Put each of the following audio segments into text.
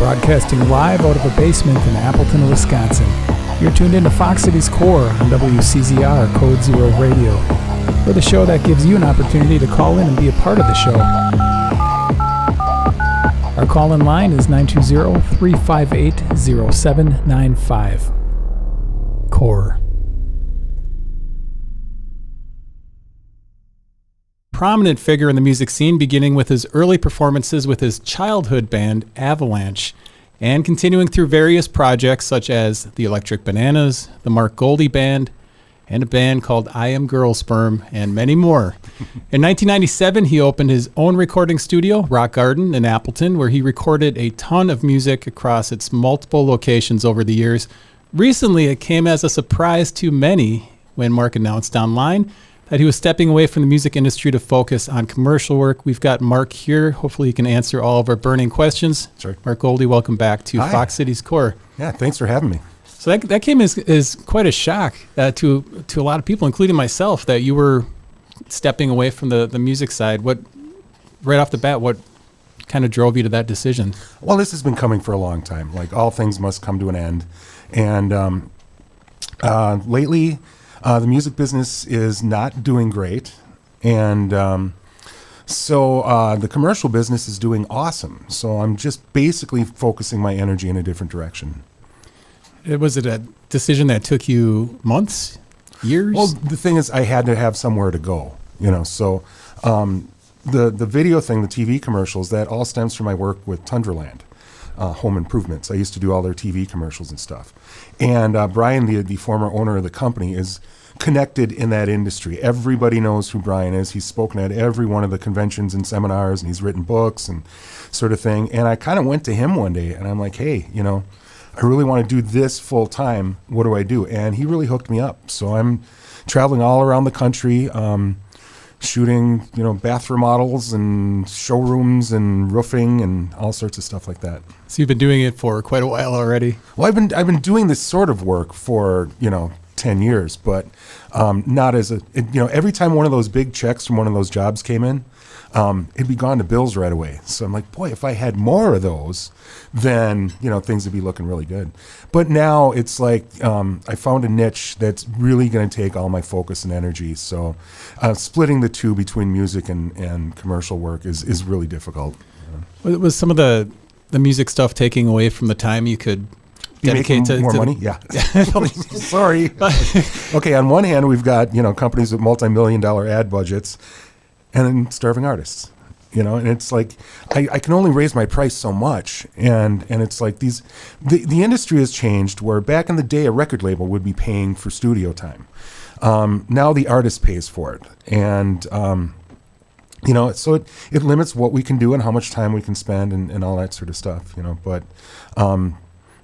broadcasting live out of a basement in Appleton, Wisconsin. You're tuned into Fox Cities Core on WCZR Code Zero Radio. We're the show that gives you an opportunity to call in and be a part of the show. Our call-in line is 920-358-0795. Core. Prominent figure in the music scene, beginning with his early performances with his childhood band, Avalanch, and continuing through various projects such as the Electric Bananas, the Marc Golde Band, and a band called Am Girl Sperm, and many more. In 1997, he opened his own recording studio, Rock Garden, in Appleton, where he recorded a ton of music across its multiple locations over the years. Recently, it came as a surprise to many when Marc announced online that he was stepping away from the music industry to focus on commercial work. We've got Marc here. Hopefully he can answer all of our burning questions. Sure. Marc Golde, welcome back to Hi. Fox Cities Core. Yeah, thanks for having me. So that came as quite a shock to a lot of people, including myself, that you were stepping away from the music side. Right off the bat, what kind of drove you to that decision? Well, this has been coming for a long time. Like, all things must come to an end. And lately, the music business is not doing great. And so the commercial business is doing awesome. So I'm just basically focusing my energy in a different direction. Was it a decision that took you months, years? Well, the thing is, I had to have somewhere to go, so the video thing, the TV commercials, that all stems from my work with Tundraland, Home Improvements. I used to do all their TV commercials and stuff. And Brian, the former owner of the company, is connected in that industry. Everybody knows who Brian is. He's spoken at every one of the conventions and seminars, and he's written books and sort of thing. And I kind of went to him one day, and I'm like, hey, I really want to do this full time. What do I do? And he really hooked me up. So I'm traveling all around the country, shooting, bathroom models and showrooms and roofing and all sorts of stuff like that. So you've been doing it for quite a while already. Well, I've been doing this sort of work for 10 years, but not as every time one of those big checks from one of those jobs came in, it'd be gone to bills right away. So I'm like, boy, if I had more of those, then things would be looking really good. But now it's like I found a niche that's really going to take all my focus and energy. So splitting the two between music and commercial work is really difficult. Was some of the music stuff taking away from the time you could dedicate to more money? Yeah. Sorry. Okay, on one hand, we've got companies with multi-million-dollar ad budgets, and then starving artists. And it's like I can only raise my price so much, and it's like the industry has changed. Where back in the day, a record label would be paying for studio time. Now the artist pays for it, and so it limits what we can do and how much time we can spend and all that sort of stuff. But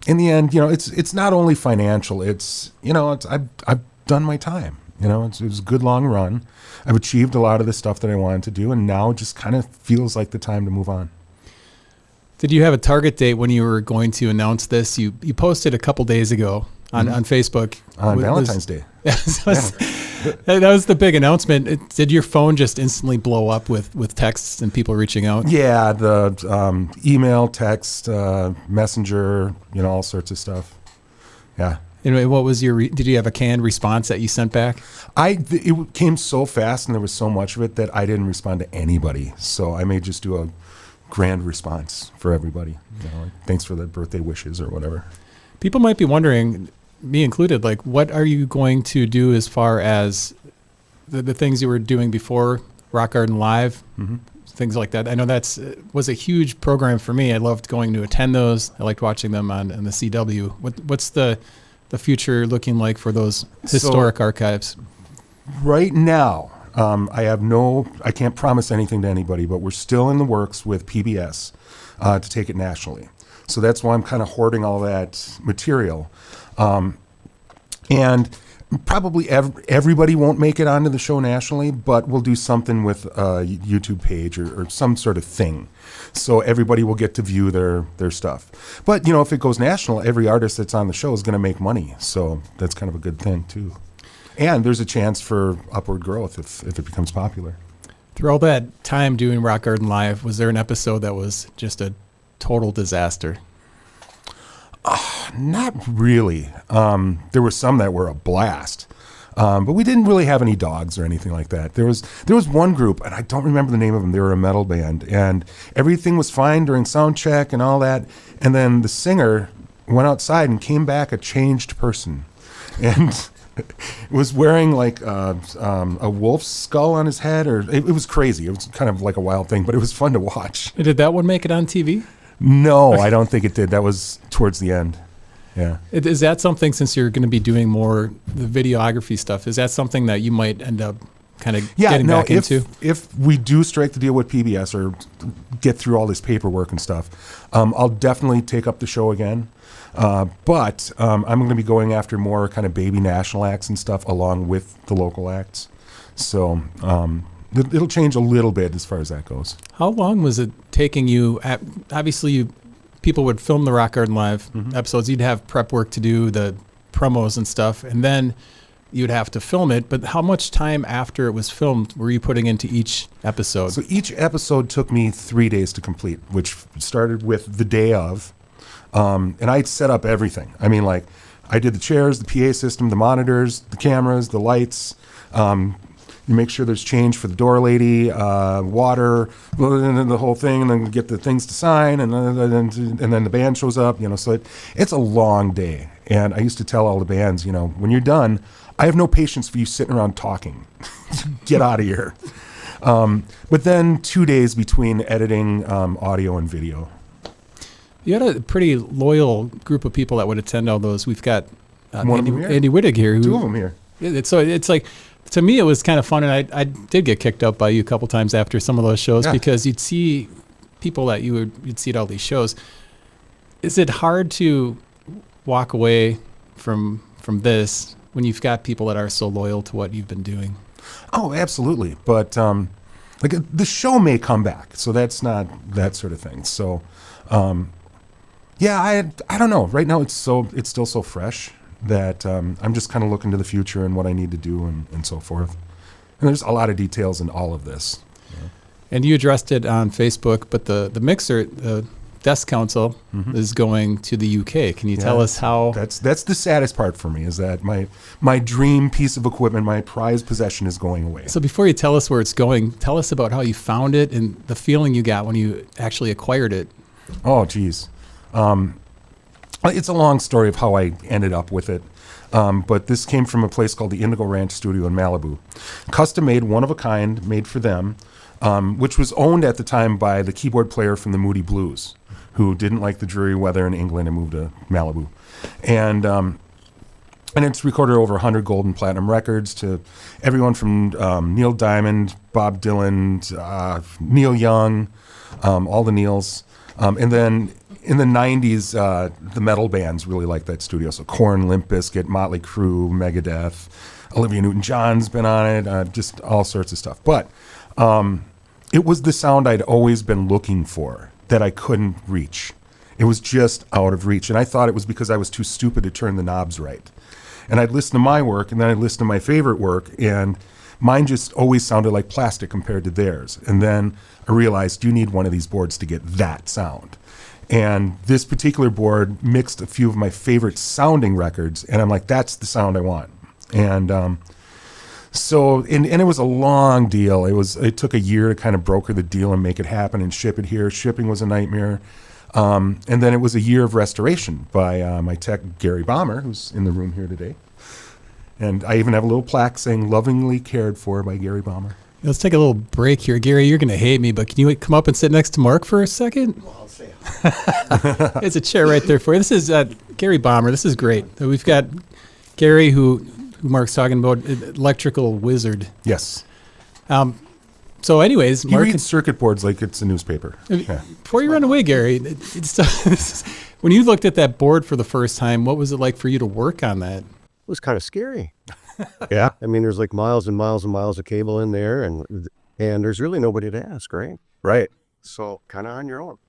in the end, it's not only financial. It's I've done my time. It was a good long run. I've achieved a lot of the stuff that I wanted to do, and now it just kind of feels like the time to move on. Did you have a target date when you were going to announce this? You posted a couple days ago on Facebook. On Valentine's Day. That was the big announcement. Did your phone just instantly blow up with texts and people reaching out? Yeah, the email, text, messenger, all sorts of stuff. Yeah. Anyway, what was did you have a canned response that you sent back? It came so fast and there was so much of it that I didn't respond to anybody. So I may just do a grand response for everybody. Like, thanks for the birthday wishes or whatever. People might be wondering, me included, like, what are you going to do as far as the things you were doing before Rock Garden Live, things like that? I know was a huge program for me. I loved going to attend those. I liked watching them on the CW. What's the future looking like for those historic archives? Right now, I can't promise anything to anybody, but we're still in the works with PBS to take it nationally. So that's why I'm kind of hoarding all that material. And probably everybody won't make it onto the show nationally, but we'll do something with a YouTube page or some sort of thing. So everybody will get to view their stuff. But, if it goes national, every artist that's on the show is going to make money. So that's kind of a good thing, too. And there's a chance for upward growth if it becomes popular. Through all that time doing Rock Garden Live, was there an episode that was just a total disaster? Not really. There were some that were a blast. But we didn't really have any dogs or anything like that. There was one group, and I don't remember the name of them. They were a metal band, and everything was fine during sound check and all that. And then the singer went outside and came back a changed person, and was wearing like a wolf's skull on his head, or it was crazy. It was kind of like a wild thing, but it was fun to watch. Did that one make it on TV? No, I don't think it did. That was towards the end. Yeah. Is that something, since you're going to be doing more the videography stuff, is that something that you might end up kind of getting back into? If we do strike the deal with PBS or get through all this paperwork and stuff, I'll definitely take up the show again. But I'm going to be going after more kind of baby national acts and stuff along with the local acts. So it'll change a little bit as far as that goes. How long was it taking you? Obviously, people would film the Rock Garden Live episodes. You'd have prep work to do, the promos and stuff, and then you'd have to film it. But how much time after it was filmed were you putting into each episode? So each episode took me 3 days to complete, which started with the day of. And I'd set up everything. I mean, like, I did the chairs, the PA system, the monitors, the cameras, the lights. You make sure there's change for the door lady, water, and the whole thing, and then get the things to sign, and then the band shows up. So it's a long day. And I used to tell all the bands, when you're done, I have no patience for you sitting around talking. Get out of here. But then 2 days between editing audio and video. You had a pretty loyal group of people that would attend all those. We've got Andy Wittig here. Two of them here. It's like, to me, it was kind of fun, and I did get kicked up by you a couple times after some of those shows because you'd see people that you'd see at all these shows. Is it hard to walk away from this when you've got people that are so loyal to what you've been doing? Oh, absolutely. But like the show may come back, so that's not that sort of thing. So, I don't know. Right now, it's still so fresh that I'm just kind of looking to the future and what I need to do and so forth. And there's a lot of details in all of this. Yeah. And you addressed it on Facebook, but the mixer, the Desk Council, is going to the UK. Can you tell us how? That's the saddest part for me, is that my dream piece of equipment, my prized possession, is going away. So before you tell us where it's going, tell us about how you found it and the feeling you got when you actually acquired it. Oh, geez. It's a long story of how I ended up with it. But this came from a place called the Indigo Ranch Studio in Malibu. Custom made, one of a kind, made for them, which was owned at the time by the keyboard player from the Moody Blues, who didn't like the dreary weather in England and moved to Malibu. And it's recorded over 100 gold and platinum records to everyone from Neil Diamond, Bob Dylan, Neil Young, all the Neils. And then in the 90s, the metal bands really liked that studio. So Korn, Limp Bizkit, Motley Crue, Megadeth, Olivia Newton-John's been on it, just all sorts of stuff. But it was the sound I'd always been looking for that I couldn't reach. It was just out of reach. And I thought it was because I was too stupid to turn the knobs right. And I'd listen to my work, and then I'd listen to my favorite work, and mine just always sounded like plastic compared to theirs. And then I realized you need one of these boards to get that sound. And this particular board mixed a few of my favorite sounding records, and I'm like, that's the sound I want. And so it was a long deal. It took a year to kind of broker the deal and make it happen and ship it here. Shipping was a nightmare. And then it was a year of restoration by my tech, Gary Bomber, who's in the room here today. And I even have a little plaque saying, "Lovingly cared for by Gary Bomber." Let's take a little break here. Gary, you're going to hate me, but can you come up and sit next to Mark for a second? Well, I'll say There's a chair right there for you. This is Gary Bomber. This is great. We've got Gary, who Mark's talking about, electrical wizard. Yes. So anyways, He Mark, reads circuit boards like it's a newspaper. Yeah. before you run away, Gary, when you looked at that board for the first time, what was it like for you to work on that? it was kind of scary. Yeah. I mean, there's like miles and miles and miles of cable in there, and there's really nobody to ask, right? Right. So kind of on your own.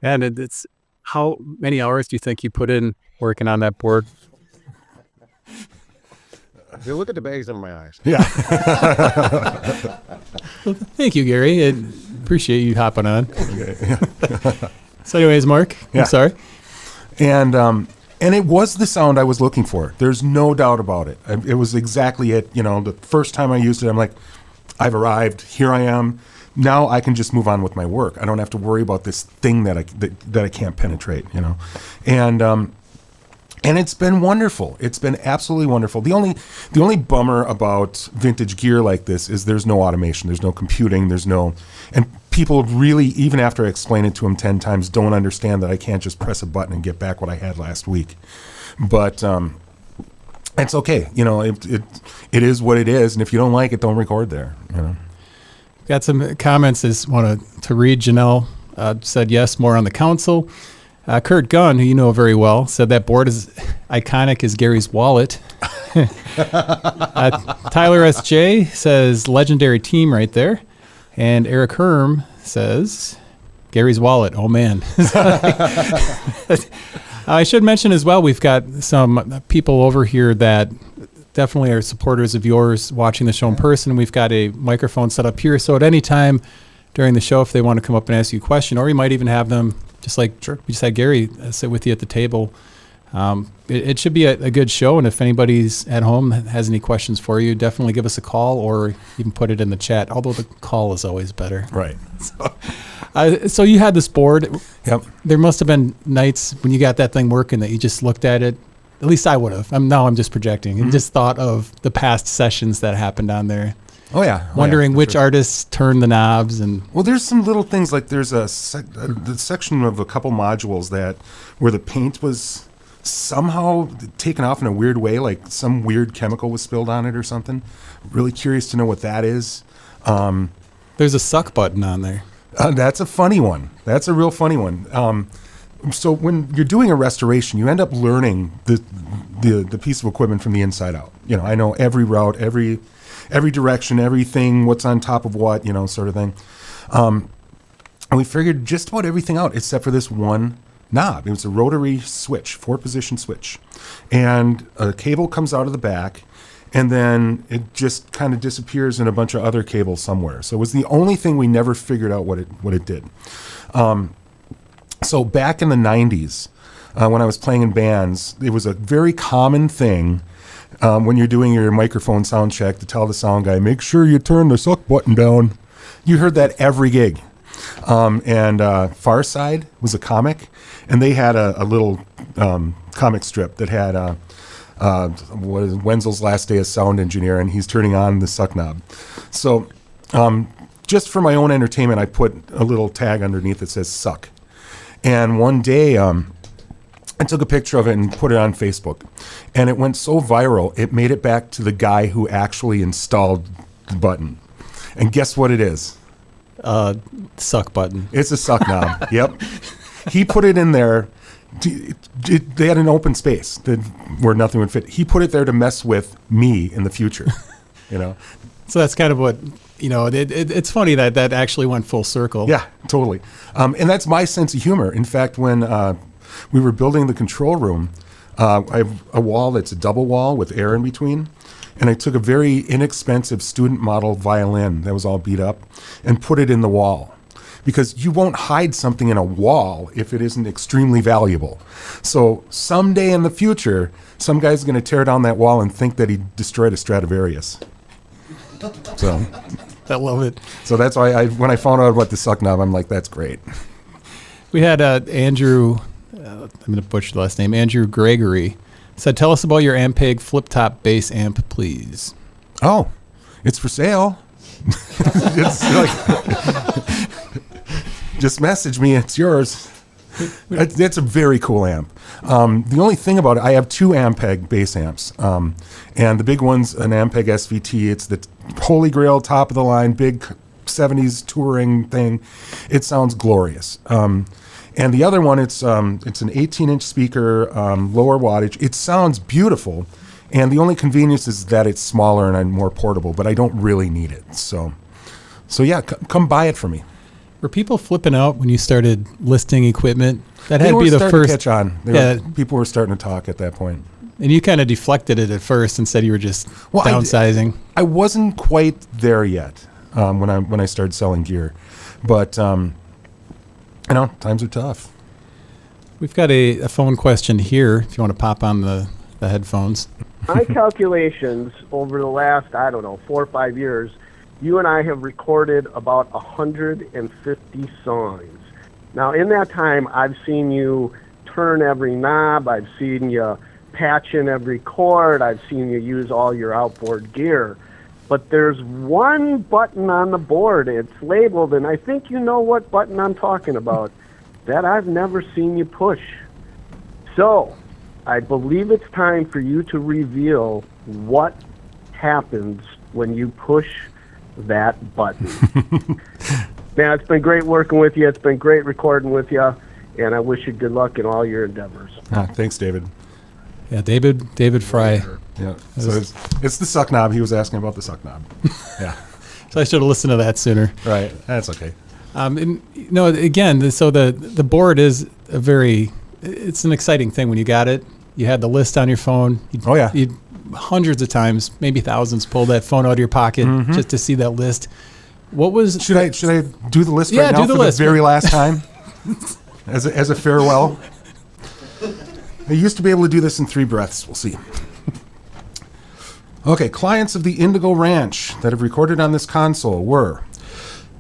And it's how many hours do you think you put in working on that board? You look at the bags under my eyes. Yeah. Well, thank you, Gary. I appreciate you hopping on. Okay. So anyways, Mark, Yeah. I'm sorry. And it was the sound I was looking for. There's no doubt about it. It was exactly it. You know, the first time I used it, I'm like, I've arrived. Here I am. Now I can just move on with my work. I don't have to worry about this thing that I can't penetrate. You know, and it's been wonderful. It's been absolutely wonderful. The only bummer about vintage gear like this is there's no automation. There's no computing. And people really, even after I explain it to them 10 times, don't understand that I can't just press a button and get back what I had last week. But it's okay. You know, it is what it is. And if you don't like it, don't record there. You know. Got some comments. Just want to read. Janelle said yes, more on the council. Kurt Gunn, who you know very well, said that board is iconic as Gary's wallet. Tyler S.J. says legendary team right there. And Eric Herm says Gary's wallet. Oh, man. I should mention as well, we've got some people over here that definitely are supporters of yours watching the show in person. We've got a microphone set up here. So at any time during the show, if they want to come up and ask you a question, or you might even have them, just like we just had Gary sit with you at the table. It should be a good show, and if anybody's at home has any questions for you, definitely give us a call or even put it in the chat, although the call is always better. Right. So you had this board. Yep. There must have been nights when you got that thing working that you just looked at it. At least I would have. Now I'm just projecting. And just thought of the past sessions that happened on there. Oh, yeah. Wondering which artists turned the knobs. Well, there's some little things, like there's the section of a couple modules where the paint was somehow taken off in a weird way, like some weird chemical was spilled on it or something. Really curious to know what that is. There's a suck button on there. That's a funny one. That's a real funny one. So when you're doing a restoration, you end up learning the piece of equipment from the inside out. You know, I know every route, every direction, everything, what's on top of what, you know, sort of thing. And we figured just about everything out except for this one knob. It was a rotary switch, 4-position switch. And a cable comes out of the back, and then it just kind of disappears in a bunch of other cables somewhere. So it was the only thing we never figured out what it did. So back in the 90s, when I was playing in bands, it was a very common thing when you're doing your microphone sound check to tell the sound guy, make sure you turn the suck button down. You heard that every gig. And Far Side was a comic, and they had a little comic strip that had Wenzel's last day as sound engineer, and he's turning on the suck knob. So just for my own entertainment, I put a little tag underneath that says suck. And one day I took a picture of it and put it on Facebook, and it went so viral, it made it back to the guy who actually installed the button. And guess what it is? Suck button. It's a suck knob. Yep. He put it in there. They had an open space where nothing would fit. He put it there to mess with me in the future, you know? So that's kind of what, you know, it's funny that actually went full circle. Yeah, totally. And that's my sense of humor. In fact, when we were building the control room, I have a wall that's a double wall with air in between. And I took a very inexpensive student model violin that was all beat up and put it in the wall. Because you won't hide something in a wall if it isn't extremely valuable. So someday in the future, some guy's going to tear down that wall and think that he destroyed a Stradivarius. So I love it. So that's why when I found out about the suck knob, I'm like, that's great. We had Andrew, I'm going to butcher the last name, Andrew Gregory, said, tell us about your Ampeg flip-top bass amp, please. Oh, it's for sale. It's like, just message me, it's yours. It's a very cool amp. The only thing about it, I have 2 Ampeg bass amps. And the big one's an Ampeg SVT. It's the holy grail, top of the line, big 70s touring thing. It sounds glorious. And the other one, it's an 18-inch speaker, lower wattage. It sounds beautiful, and the only convenience is that it's smaller and more portable, but I don't really need it. So yeah, come buy it for me. Were people flipping out when you started listing equipment? That had to be the first. They were starting to catch on. People were starting to talk at that point. And you kind of deflected it at first and said you were just downsizing. I wasn't quite there yet when I started selling gear, but. You know, times are tough. We've got a phone question here, if you want to pop on the headphones. My calculations over the last, 4 or 5 years, you and I have recorded about 150 songs. Now, in that time, I've seen you turn every knob. I've seen you patch in every chord. I've seen you use all your outboard gear. But there's one button on the board. It's labeled, and I think you know what button I'm talking about, that I've never seen you push. So, I believe it's time for you to reveal what happens when you push that button. Man, it's been great working with you. It's been great recording with you. And I wish you good luck in all your endeavors. Thanks, David. Yeah, David Fry. Yeah, so it's the suck knob. He was asking about the suck knob. Yeah. So I should have listened to that sooner. Right. That's okay. And, again, so the board is it's an exciting thing when you got it. You had the list on your phone. You'd hundreds of times, maybe thousands, pull that phone out of your pocket just to see that list. What was... Should I do the list right now do the for list, the very last time? As a farewell? I used to be able to do this in 3 breaths. We'll see. Okay, clients of the Indigo Ranch that have recorded on this console were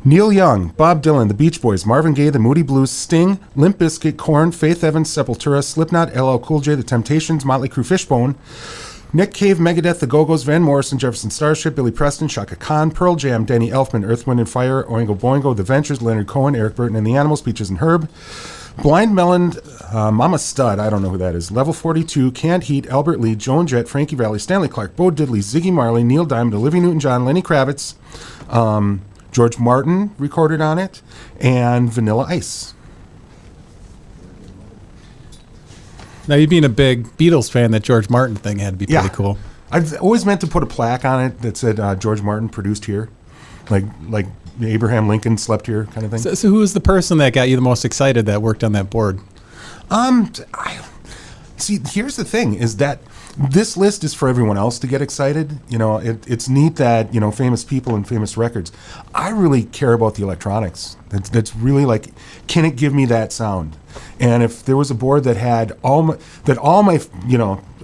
Neil Young, Bob Dylan, The Beach Boys, Marvin Gaye, The Moody Blues, Sting, Limp Bizkit, Korn, Faith Evans, Sepultura, Slipknot, LL Cool J, The Temptations, Motley Crue, Fishbone, Nick Cave, Megadeth, The Go-Go's, Van Morrison, Jefferson Starship, Billy Preston, Chaka Khan, Pearl Jam, Danny Elfman, Earth, Wind and Fire, Oingo Boingo, The Ventures, Leonard Cohen, Eric Burton and the Animals, Peaches and Herb, Blind Melon, Mama Stud, I don't know who that is, Level 42, Canned Heat, Albert Lee, Joan Jett, Frankie Valli, Stanley Clark, Bo Diddley, Ziggy Marley, Neil Diamond, Olivia Newton-John, Lenny Kravitz, George Martin recorded on it, and Vanilla Ice. Now, you being a big Beatles fan, that George Martin thing had to be pretty cool. I've always meant to put a plaque on it that said George Martin produced here, like Abraham Lincoln slept here kind of thing. So who was the person that got you the most excited that worked on that board? See, here's the thing, is that this list is for everyone else to get excited. It's neat that, famous people and famous records. I really care about the electronics. That's really like, can it give me that sound? And if there was a board that had all my,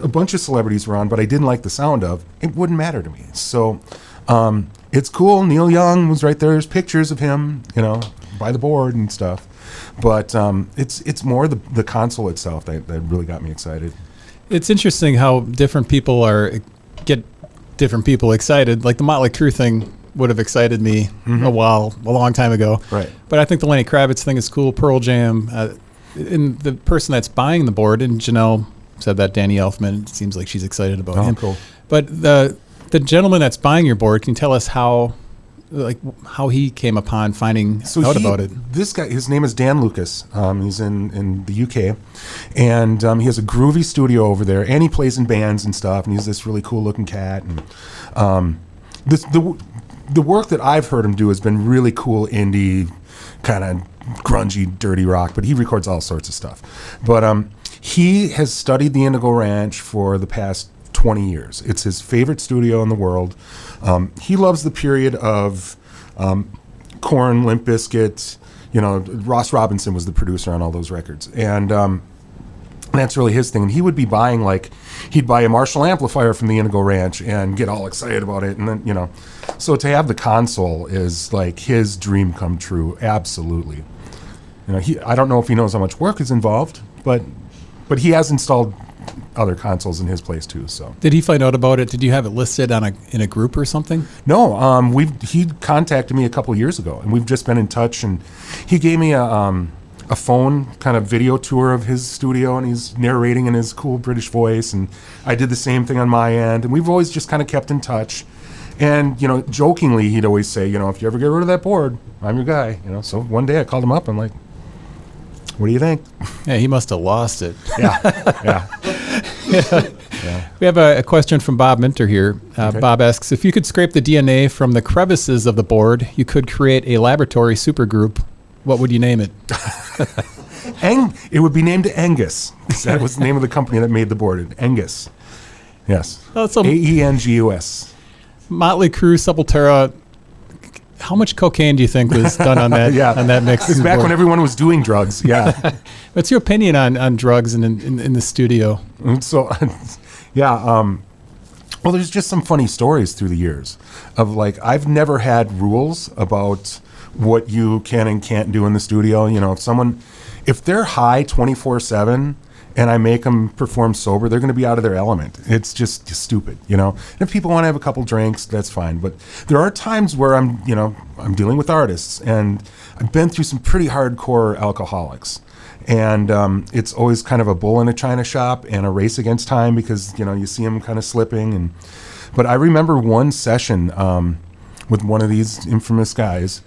a bunch of celebrities were on, but I didn't like the sound of, it wouldn't matter to me. So, it's cool. Neil Young was right there. There's pictures of him, by the board and stuff. But it's more the console itself that really got me excited. It's interesting how different people get different people excited. Like the Motley Crue thing would have excited me a long time ago. Right. But I think the Lenny Kravitz thing is cool. Pearl Jam, and the person that's buying the board, and Janelle said that, Danny Elfman, it seems like she's excited about him. Cool. But the gentleman that's buying your board, can you tell us how he came upon finding out about it? This guy, his name is Dan Lucas. He's in the UK, and he has a groovy studio over there, and he plays in bands and stuff. And he's this really cool looking cat. And the work that I've heard him do has been really cool indie, kind of grungy, dirty rock. But he records all sorts of stuff. But he has studied the Indigo Ranch for the past 20 years. It's his favorite studio in the world. He loves the period of Korn, Limp Bizkit. Ross Robinson was the producer on all those records, and that's really his thing. And he would be buying, he'd buy a Marshall amplifier from the Indigo Ranch and get all excited about it, and then so to have the console is like his dream come true. Absolutely. I don't know if he knows how much work is involved, but he has installed other consoles in his place too. So did he find out about it? Did you have it listed in a group or something? No, he contacted me a couple of years ago, and we've just been in touch. And he gave me a phone kind of video tour of his studio, and he's narrating in his cool British voice. And I did the same thing on my end, and we've always just kind of kept in touch. And jokingly, he'd always say, if you ever get rid of that board, I'm your guy. So one day I called him up. I'm like, what do you think? Yeah, he must have lost it. Yeah. Yeah. We have a question from Bob Minter here. Okay. Bob asks, if you could scrape the DNA from the crevices of the board, you could create a laboratory supergroup. What would you name it? It would be named Angus. That was the name of the company that made the board. Angus. Yes. Oh, so Aengus. Motley Crue, Sepultura, How much cocaine do you think was done on that Yeah. on that mix? It's back when everyone was doing drugs. Yeah. What's your opinion on drugs in the studio? So, yeah. Well, there's just some funny stories through the years of like, I've never had rules about what you can and can't do in the studio. You know, if they're high 24/7 and I make them perform sober, they're going to be out of their element. It's just stupid, you know. And if people want to have a couple drinks, that's fine. But there are times where I'm dealing with artists, and I've been through some pretty hardcore alcoholics. And it's always kind of a bull in a china shop and a race against time because, you see them kind of slipping. But I remember one session with one of these infamous guys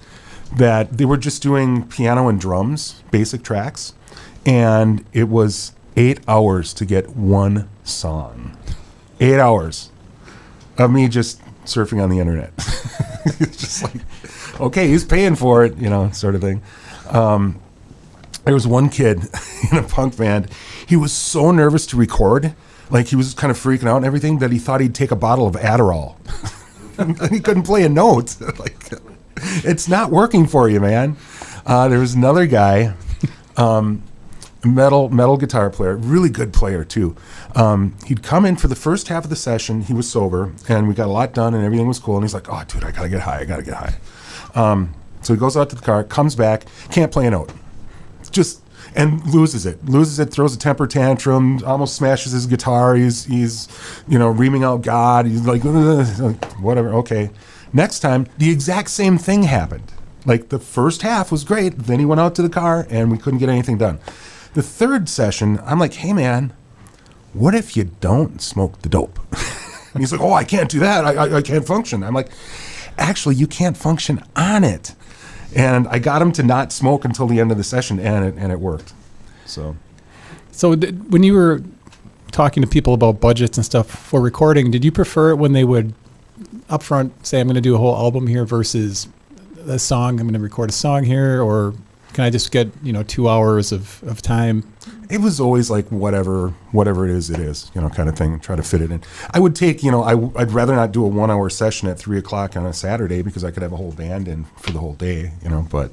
that they were just doing piano and drums, basic tracks. And it was 8 hours to get one song. 8 hours of me just surfing on the internet. It's just like, okay, he's paying for it, sort of thing. There was one kid in a punk band. He was so nervous to record, like he was kind of freaking out and everything, that he thought he'd take a bottle of Adderall. And he couldn't play a note. Like, it's not working for you, man. There was another guy, metal guitar player, really good player too. He'd come in for the first half of the session. He was sober, and we got a lot done, and everything was cool. And he's like, "Oh, dude, I gotta get high. So he goes out to the car, comes back, can't play a note. And loses it, throws a temper tantrum, almost smashes his guitar. He's reaming out God. He's like, whatever, okay. Next time, the exact same thing happened. Like, the first half was great, then he went out to the car, and we couldn't get anything done. The third session, I'm like, hey, man, what if you don't smoke the dope? And he's like, oh, I can't do that. I can't function. I'm like, actually, you can't function on it. And I got him to not smoke until the end of the session, and it worked. So when you were talking to people about budgets and stuff for recording, did you prefer it when they would upfront say, I'm going to do a whole album here versus a song, I'm going to record a song here, or can I just get 2 hours of time? It was always like whatever it is, kind of thing. Try to fit it in. I would take, I'd rather not do a 1 hour session at 3:00 on a Saturday because I could have a whole band in for the whole day, But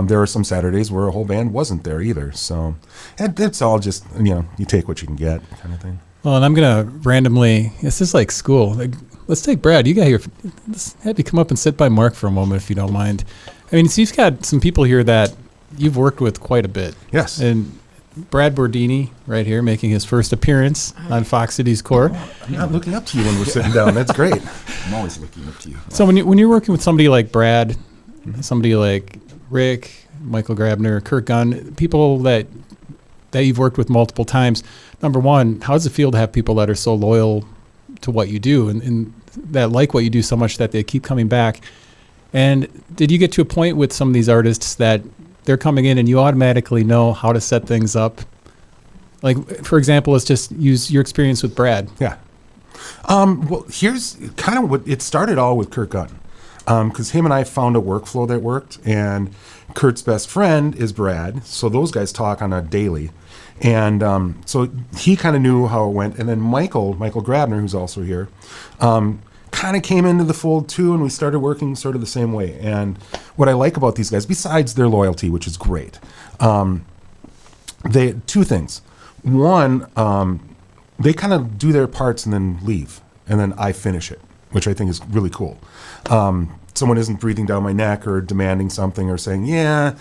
there are some Saturdays where a whole band wasn't there either. So it's all just, you take what you can get, kind of thing. Well, and I'm gonna randomly. This is like school. Like, let's take Brad. You got here. Let's have you come up and sit by Mark for a moment, if you don't mind. I mean, so you've got some people here that you've worked with quite a bit. Yes. And Brad Bordini, right here, making his first appearance on Fox Cities Core. I'm not looking up to you when we're sitting down. That's great. I'm always looking up to you. So when you're working with somebody like Brad, somebody like Rick, Michael Grabner, Kurt Gunn, people that you've worked with multiple times, number one, how does it feel to have people that are so loyal to what you do and that like what you do so much that they keep coming back? And did you get to a point with some of these artists that they're coming in and you automatically know how to set things up? Like, for example, let's just use your experience with Brad. Yeah. Well, here's kind of what it started all with Kurt Gunn. Because him and I found a workflow that worked, and Kurt's best friend is Brad, so those guys talk on a daily. And so he kind of knew how it went. And then Michael Grabner, who's also here, kind of came into the fold too, and we started working sort of the same way. And what I like about these guys, besides their loyalty, which is great, two things. One, they kind of do their parts and then leave, and then I finish it, which I think is really cool. Someone isn't breathing down my neck or demanding something or saying, yeah,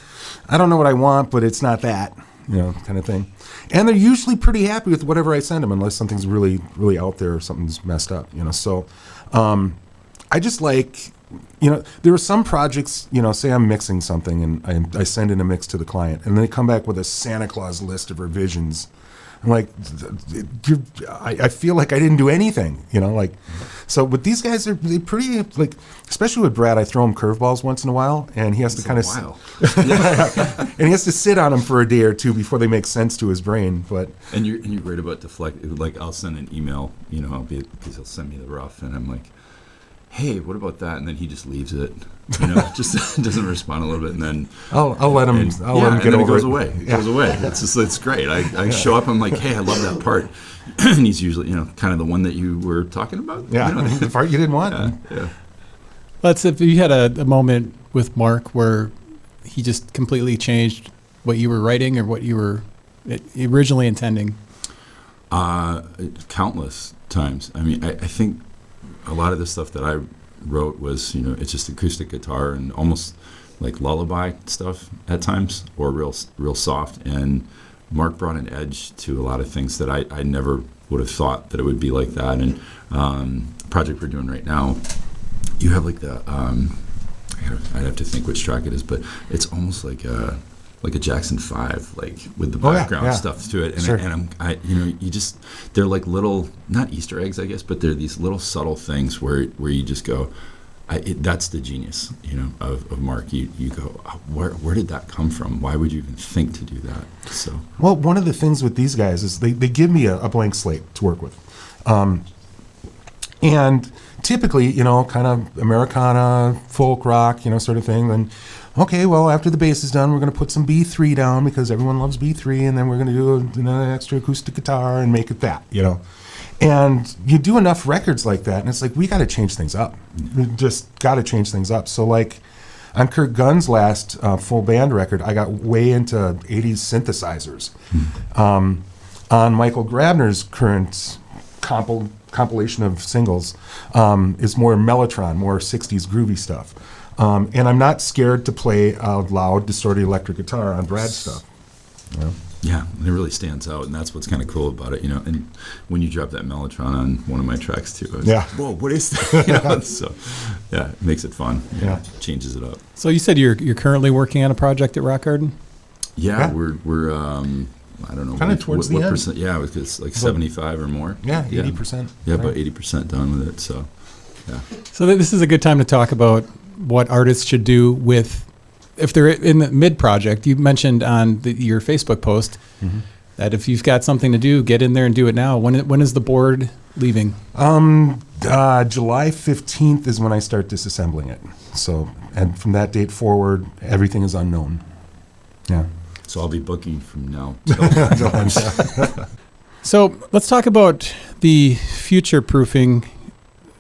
I don't know what I want, but it's not that, kind of thing. And they're usually pretty happy with whatever I send them, unless something's really, really out there or something's messed up, So I just like, there are some projects, say I'm mixing something and I send in a mix to the client, and then they come back with a Santa Claus list of revisions. I'm like, I feel like I didn't do anything, So with these guys, they're pretty, like, especially with Brad, I throw him curveballs once in a while, and he has to kind of, and he has to sit on them for a day or two before they make sense to his brain. But and you're great about deflect. Like, I'll send an email, because he'll send me the rough, and I'm like, hey, what about that? And then he just leaves it, just doesn't respond a little bit, and then I'll let him. I'll let him get over it. It goes away. It's great. I show up. I'm like, hey, I love that part, and he's usually kind of the one that you were talking about. Yeah, the part you didn't want. Yeah. Let's if you had a moment with Mark where he just completely changed what you were writing or what you were originally intending. Countless times. I mean, I think a lot of the stuff that I wrote was, it's just acoustic guitar and almost like lullaby stuff at times, or real soft. And Mark brought an edge to a lot of things that I never would have thought that it would be like that. And the project we're doing right now, you have like the I'd have to think which track it is, but it's almost like a Jackson 5, like with the background stuff to it. And, Sure. they're like little, not Easter eggs, I guess, but they're these little subtle things where you just go, that's the genius, of Mark. You go, where did that come from? Why would you even think to do that? So, Well, one of the things with these guys is they give me a blank slate to work with. And typically, kind of Americana, folk rock, sort of thing. Then, okay, well, after the bass is done, we're going to put some B3 down because everyone loves B3, and then we're going to do an extra acoustic guitar and make it that, And you do enough records like that, and it's like, we got to change things up. We just got to change things up. So, like, on Kurt Gunn's last full band record, I got way into 80s synthesizers. On Michael Grabner's current compilation of singles is more Mellotron, more 60s groovy stuff. And I'm not scared to play a loud, distorted electric guitar on Brad's stuff. yeah, it really stands out, and that's what's kind of cool about it, And when you drop that Mellotron on one of my tracks too, I was like, whoa, what is that? So, yeah, it makes it fun. Yeah. Changes it up. So you said you're currently working on a project at Rock Garden? Yeah, we're I don't know. Kinda towards the end. Percent? Yeah, it's like 75 or more. Yeah, 80%. Yeah, right. about 80% done with it. So, yeah. So this is a good time to talk about what artists should do with, if they're in the mid-project. You mentioned on your Facebook post that if you've got something to do, get in there and do it now. When is the board leaving? July 15th is when I start disassembling it. So, and from that date forward, everything is unknown. Yeah. So I'll be booking from now. So let's talk about the future-proofing.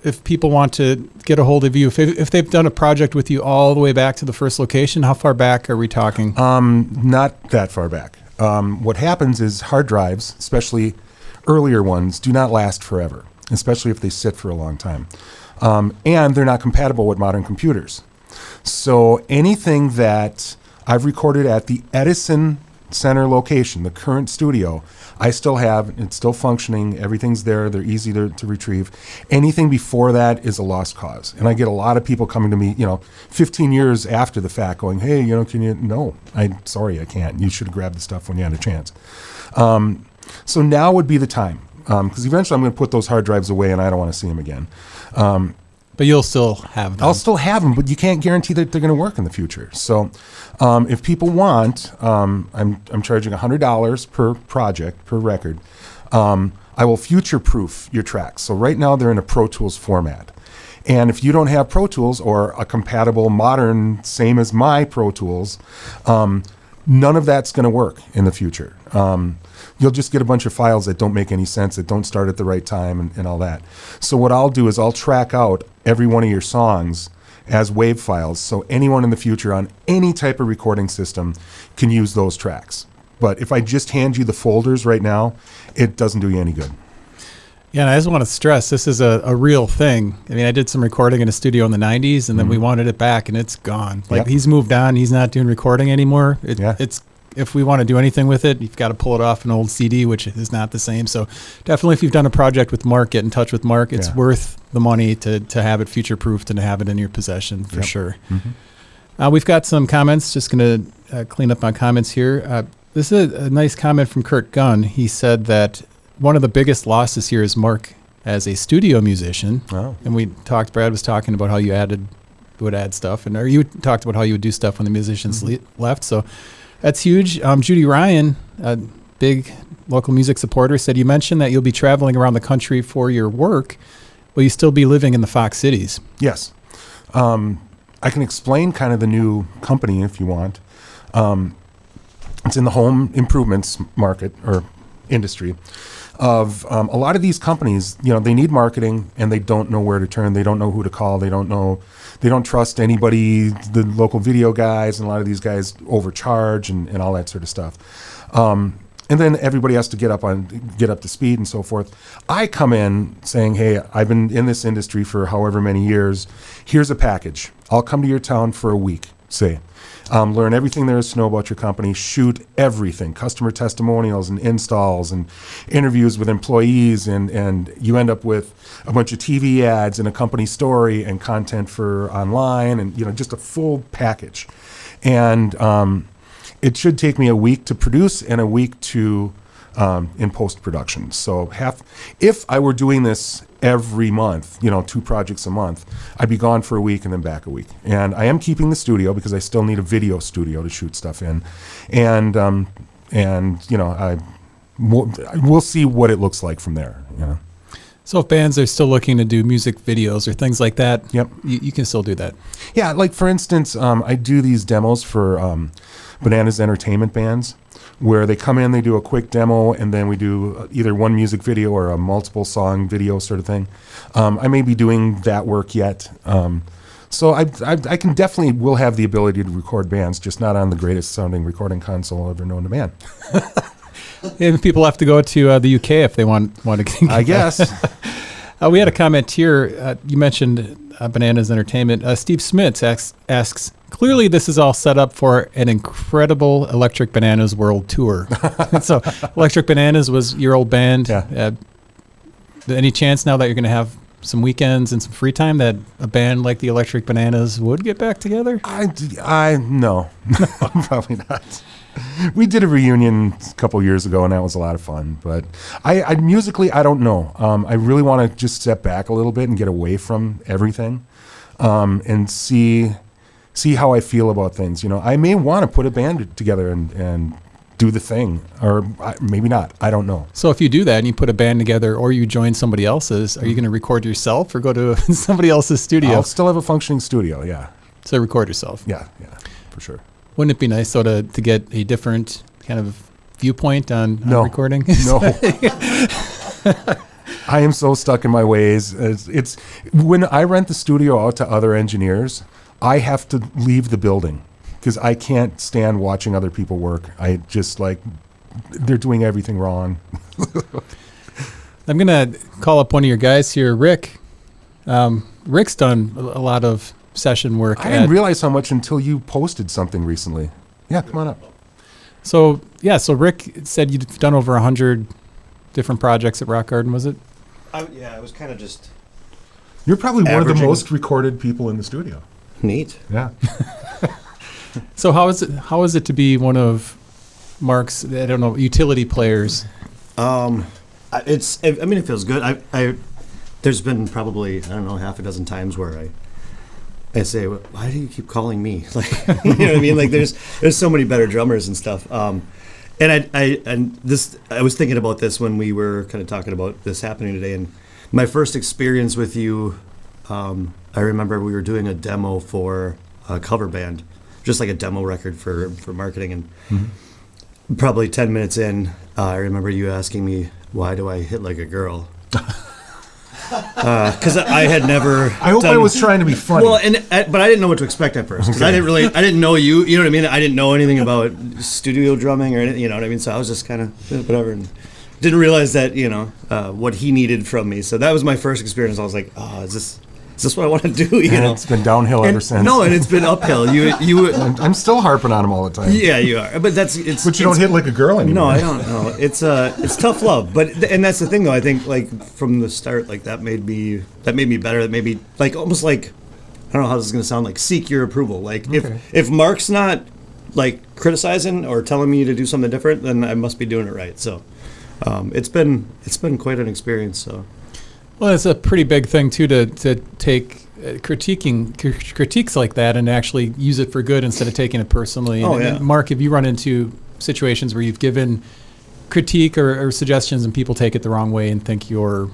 If people want to get a hold of you, if they've done a project with you all the way back to the first location, how far back are we talking? Not that far back. What happens is hard drives, especially earlier ones, do not last forever, especially if they sit for a long time. And they're not compatible with modern computers. So anything that I've recorded at the Edison Center location, the current studio, I still have. It's still functioning. Everything's there. They're easy to retrieve. Anything before that is a lost cause. And I get a lot of people coming to me, 15 years after the fact going, hey, can you? No, I'm sorry, I can't. You should have grabbed the stuff when you had a chance. So now would be the time. Because eventually I'm going to put those hard drives away and I don't want to see them again. But you'll still have them. I'll still have them, but you can't guarantee that they're going to work in the future. So if people want, I'm charging $100 per project, per record. I will future-proof your tracks. So right now they're in a Pro Tools format. And if you don't have Pro Tools or a compatible modern, same as my Pro Tools, none of that's going to work in the future. You'll just get a bunch of files that don't make any sense, that don't start at the right time and all that. So what I'll do is I'll track out every one of your songs as WAV files, so anyone in the future on any type of recording system can use those tracks. But if I just hand you the folders right now, it doesn't do you any good. Yeah, and I just want to stress, this is a real thing. I mean, I did some recording in a studio in the 90s, and then we wanted it back, and it's gone. Like, he's moved on. He's not doing recording anymore. It's if we want to do anything with it, you've got to pull it off an old CD, which is not the same. So definitely if you've done a project with Mark, get in touch with Mark. It's worth the money to have it future-proofed and to have it in your possession for sure. We've got some comments. Just going to clean up my comments here. This is a nice comment from Kurt Gunn. He said that one of the biggest losses here is Mark as a studio musician. Oh. And Brad was talking about how you would add stuff, or you talked about how you would do stuff when the musicians left. So that's huge. Judy Ryan, a big local music supporter, said you mentioned that you'll be traveling around the country for your work. Will you still be living in the Fox cities? Yes. I can explain kind of the new company if you want. It's in the home improvements market or industry. of a lot of these companies. They need marketing and they don't know where to turn. They don't know who to call. They don't trust anybody, the local video guys, and a lot of these guys overcharge and all that sort of stuff. And then everybody has to get up to speed and so forth. I come in saying, hey, I've been in this industry for however many years. Here's a package. I'll come to your town for a week, say. Learn everything there is to know about your company. Shoot everything, customer testimonials and installs and interviews with employees. And you end up with a bunch of TV ads and a company story and content for online and, just a full package. And it should take me a week to produce and a week to in post-production. So if I were doing this every month, 2 projects a month, I'd be gone for a week and then back a week. And I am keeping the studio because I still need a video studio to shoot stuff in. And we'll see what it looks like from there, So if bands are still looking to do music videos or things like that, yep, you can still do that. Yeah, like for instance, I do these demos for Banana's entertainment bands, where they come in, they do a quick demo, and then we do either one music video or a multiple song video sort of thing. I may be doing that work yet. So I can definitely will have the ability to record bands, just not on the greatest sounding recording console ever known to man. And people have to go to the UK if they want to get I guess. We had a comment here. You mentioned Banana's entertainment. Steve Smits asks, clearly this is all set up for an incredible Electric Bananas world tour. So Electric Bananas was your old band. Yeah. Any chance now that you're going to have some weekends and some free time that a band like the Electric Bananas would get back together? No, probably not. We did a reunion a couple years ago, and that was a lot of fun. But I musically, I don't know. I really want to just step back a little bit and get away from everything, and see how I feel about things. I may want to put a band together and do the thing, or maybe not. I don't know. So if you do that and you put a band together, or you join somebody else's, are you going to record yourself or go to somebody else's studio? I'll still have a functioning studio. Yeah. So record yourself. Yeah, for sure. Wouldn't it be nice, though, to get a different kind of viewpoint on recording? No. I am so stuck in my ways. It's when I rent the studio out to other engineers, I have to leave the building because I can't stand watching other people work. I just they're doing everything wrong. I'm going to call up one of your guys here, Rick. Rick's done a lot of session work. I didn't realize how much until you posted something recently. Yeah, come on up. So Rick said you've done over 100 different projects at Rock Garden, was it? I was kind of just You're probably one of the averaging. most recorded people in the studio. Neat. Yeah. So how is it to be one of Marc's, I don't know, utility players? It feels good. There's been probably, half a dozen times where I say, well, why do you keep calling me? Like, you know what I mean? Like, there's so many better drummers and stuff. And I was thinking about this when we were kind of talking about this happening today. And my first experience with you, I remember we were doing a demo for a cover band, just like a demo record for marketing. And probably 10 minutes in, I remember you asking me, why do I hit like a girl? Because I had never. I hope I was trying to be funny. Well, but I didn't know what to expect at first because I didn't know you. You know what I mean? I didn't know anything about studio drumming or anything. You know what I mean? So I was just kind of whatever, and didn't realize that what he needed from me. So that was my first experience. I was like, oh, is this what I want to do? You know, it's been downhill ever since. No, and it's been uphill. I'm still harping on him all the time. Yeah, you are. But But you don't hit like a girl anymore. No, I don't know. It's tough love. And that's the thing though. I think from the start, that made me better. That made me almost I don't know how this is gonna sound, seek your approval. If Marc's not criticizing or telling me to do something different, then I must be doing it right. So it's been quite an experience. So. Well, it's a pretty big thing too to take critiques like that and actually use it for good instead of taking it personally. And Marc, have you run into situations where you've given critique or suggestions and people take it the wrong way and think you're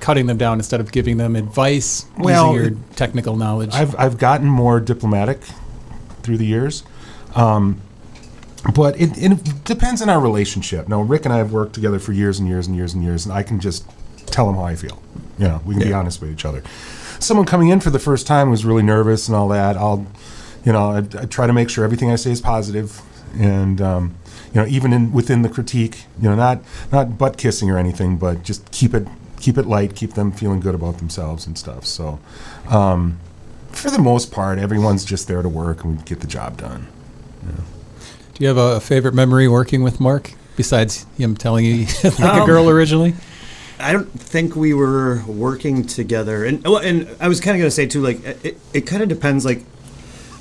cutting them down instead of giving them advice using your technical knowledge? I've gotten more diplomatic through the years. But it depends on our relationship. Now, Rick and I have worked together for years and years and years and years, and I can just tell him how I feel. You know, we can be honest with each other. Someone coming in for the first time was really nervous and all that. I try to make sure everything I say is positive, and even within the critique, not butt kissing or anything, but just keep it light, keep them feeling good about themselves and stuff. So, for the most part, everyone's just there to work and we get the job done. Do you have a favorite memory working with Marc besides him telling you like a girl originally? I don't think we were working together, and I was kind of gonna say too, like it kind of depends, like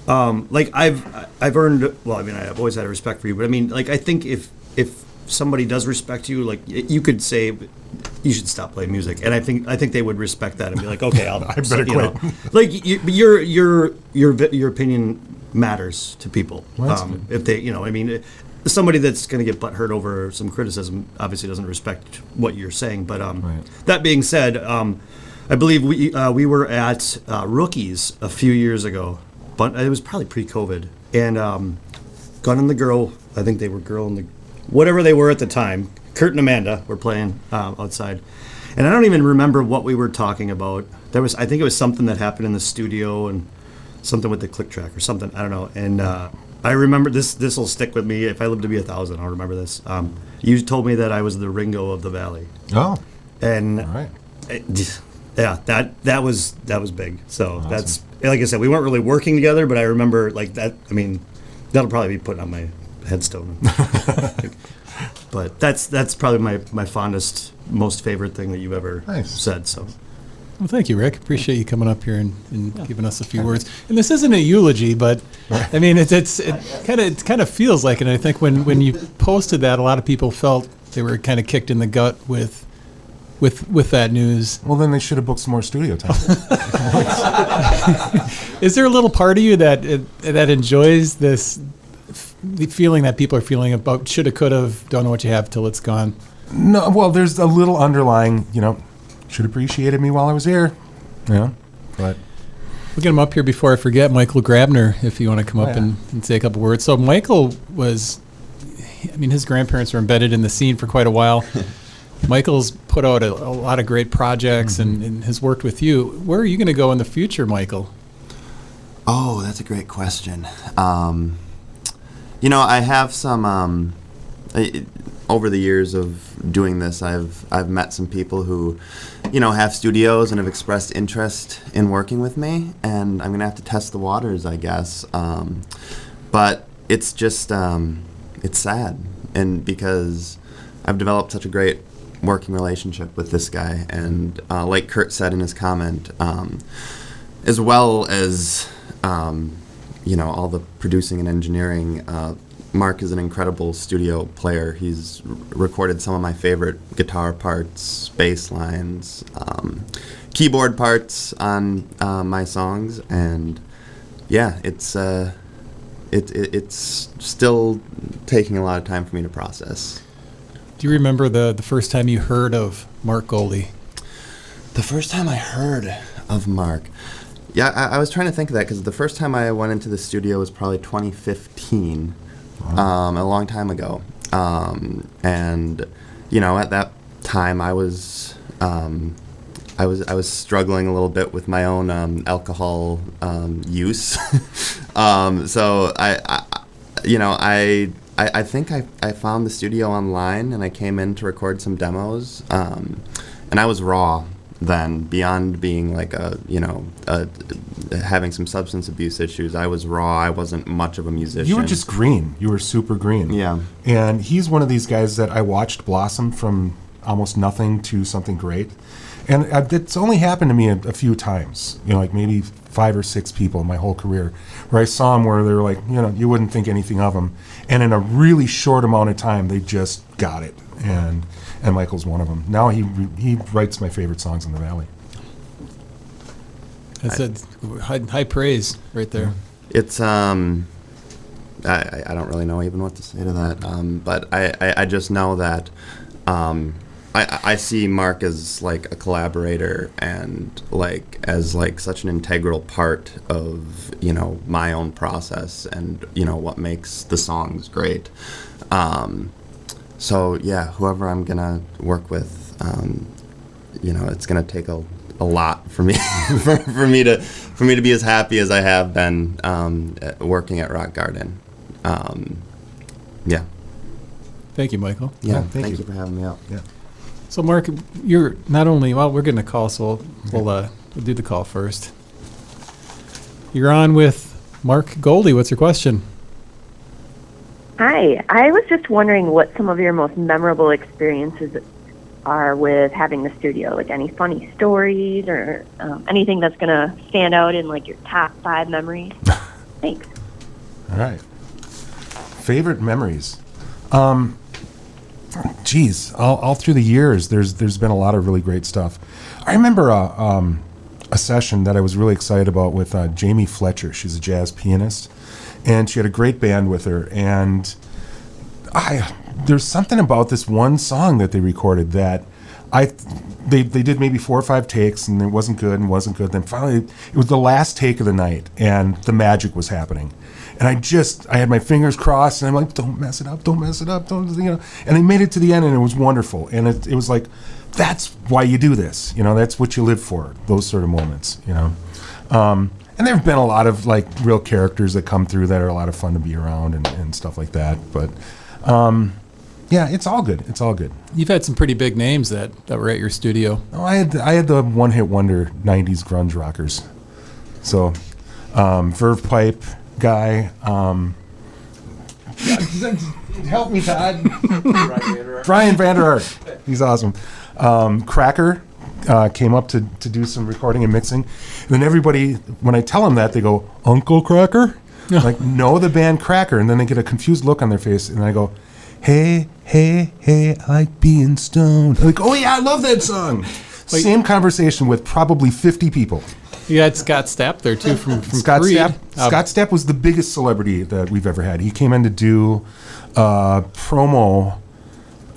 I've earned. Well, I mean, I've always had a respect for you, but I mean, like I think if somebody does respect you, like you could say you should stop playing music, and I think they would respect that and be like, okay, I'll I better quit. Like your opinion matters to people. Well, if they, I mean, somebody that's going to get butthurt over some criticism obviously doesn't respect what you're saying. But Right. That being said, I believe we were at Rookies a few years ago, but it was probably pre-COVID, and Gun and the Girl, I think they were Girl and the whatever they were at the time. Kurt and Amanda were playing outside, and I don't even remember what we were talking about. I think it was something that happened in the studio and something with the click track or something. I don't know. And I remember this will stick with me. If I live to be 1,000, I'll remember this. You told me that I was the Ringo of the Valley. Oh, And all right. that was big. So Awesome. That's, like I said, we weren't really working together, but I remember like that. I mean, that'll probably be put on my headstone. But that's probably my fondest, most favorite thing that you've ever Nice. said. So. Well, thank you, Rick. Appreciate you coming up here and giving us a few words. And this isn't a eulogy, but I mean, it kind of feels like it. And I think when you posted that, a lot of people felt they were kind of kicked in the gut with that news. Well, then they should have booked some more studio time. Is there a little part of you that enjoys this, the feeling that people are feeling about shoulda, coulda, don't know what you have till it's gone? No, well, there's a little underlying, should have appreciated me while I was here. Yeah, but We'll get him up here before I forget. Michael Grabner, if you want to come up yeah. and say a couple words. So Michael his grandparents were embedded in the scene for quite a while. Michael's put out a lot of great projects and has worked with you. Where are you going to go in the future, Michael? Oh, that's a great question. I have some. Over the years of doing this, I've met some people who, have studios and have expressed interest in working with me, and I'm gonna have to test the waters, I guess. But it's just it's sad, and because I've developed such a great working relationship with this guy, and like Kurt said in his comment, as well as all the producing and engineering. Marc is an incredible studio player. He's recorded some of my favorite guitar parts, bass lines, keyboard parts on my songs, and yeah, it's still taking a lot of time for me to process. Do you remember the first time you heard of Marc Golde? The first time I heard of Marc, yeah, I was trying to think of that because the first time I went into the studio was probably 2015. A long time ago, and at that time I was struggling a little bit with my own alcohol use. So I think I found the studio online and I came in to record some demos, and I was raw then, beyond being like having some substance abuse issues. I was raw. I wasn't much of a musician. you were just green. You were super green. Yeah. And he's one of these guys that I watched blossom from almost nothing to something great. And it's only happened to me a few times, like maybe 5 or 6 people in my whole career, where I saw them where they were like, you wouldn't think anything of them. And in a really short amount of time, they just got it. And Michael's one of them. Now he writes my favorite songs in the Valley. That's high praise right there. It's I don't really know even what to say to that, but I just know that I see Marc as like a collaborator and like as like such an integral part of, you know, my own process and, you know, what makes the songs great. So yeah, whoever I'm gonna work with, you know, it's gonna take a lot for me for me to be as happy as I have been working at Rock Garden. Yeah. Thank you, Michael. Yeah. thank Thank you. you for having me out. Yeah. So, Mark, you're not only, well, we're getting a call, so we'll do the call first. You're on with Marc Golde. What's your question? Hi, I was just wondering what some of your most memorable experiences are with having the studio, like any funny stories or anything that's going to stand out in like your top 5 memories. Thanks. All right. Favorite memories. Geez, all through the years, there's been a lot of really great stuff. I remember a session that I was really excited about with Jamie Fletcher. She's a jazz pianist, and she had a great band with her. And there's something about this one song that they recorded that they did maybe 4 or 5 takes, and it wasn't good. Then finally, it was the last take of the night, and the magic was happening. And I had my fingers crossed, and I'm like, don't mess it up, don't, you know. And they made it to the end, and it was wonderful. And it was like, that's why you do this, you know. That's what you live for, those sort of moments, you know. And there have been a lot of like real characters that come through that are a lot of fun to be around and stuff like that. But yeah, it's all good. It's all good. You've had some pretty big names that were at your studio. Oh, I had the one-hit wonder '90s grunge rockers. So, Verve Pipe guy. Help me, Todd. Brian Vander Ark. He's awesome. Cracker came up to do some recording and mixing. And then everybody, when I tell them that, they go, Uncle Cracker? Like, no, the band Cracker. And then they get a confused look on their face. And I go, hey, I like being stoned. They're like, oh, yeah, I love that song. Like, same conversation with probably 50 people. You had Scott Stapp there, too, from Scott Creed. Stapp. Scott Stapp was the biggest celebrity that we've ever had. He came in to do promo.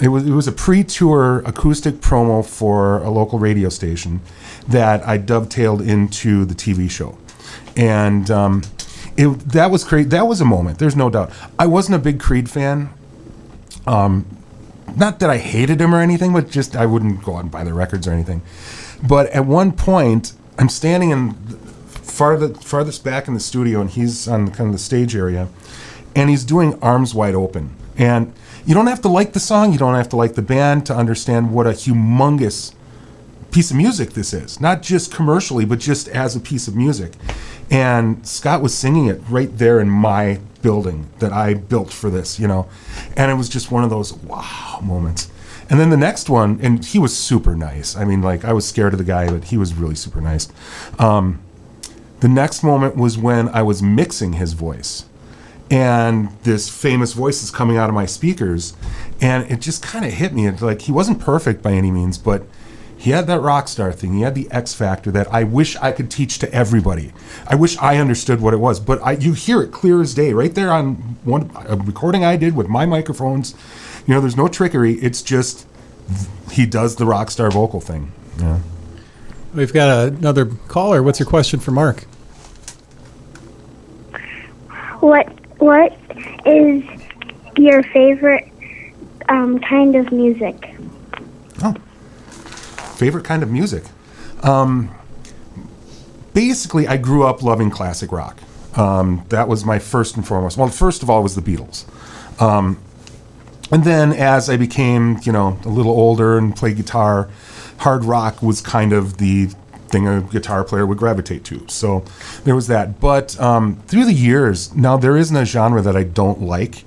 It was a pre-tour acoustic promo for a local radio station that I dovetailed into the TV show. And that was great. That was a moment. There's no doubt. I wasn't a big Creed fan. Not that I hated him or anything, but just I wouldn't go out and buy their records or anything. But at one point, I'm standing in farthest back in the studio, and he's on kind of the stage area, and he's doing Arms Wide Open. And you don't have to like the song, you don't have to like the band to understand what a humongous piece of music this is. Not just commercially, but just as a piece of music. And Scott was singing it right there in my building that I built for this, you know. And it was just one of those wow moments. And then the next one, and he was super nice. I mean, like, I was scared of the guy, but he was really super nice. The next moment was when I was mixing his voice. And this famous voice is coming out of my speakers. And it just kind of hit me. It's like, he wasn't perfect by any means, but he had that rock star thing. He had the X factor that I wish I could teach to everybody. I wish I understood what it was. But you hear it clear as day right there on a recording I did with my microphones. You know, there's no trickery. It's just he does the rock star vocal thing. Yeah. We've got another caller. What's your question for Mark? What is your favorite kind of music? Oh, favorite kind of music. Basically, I grew up loving classic rock. That was my first and foremost. Well, first of all, was the Beatles. And then as I became, you know, a little older and played guitar, hard rock was kind of the thing a guitar player would gravitate to. So there was that. But through the years, now there isn't a genre that I don't like.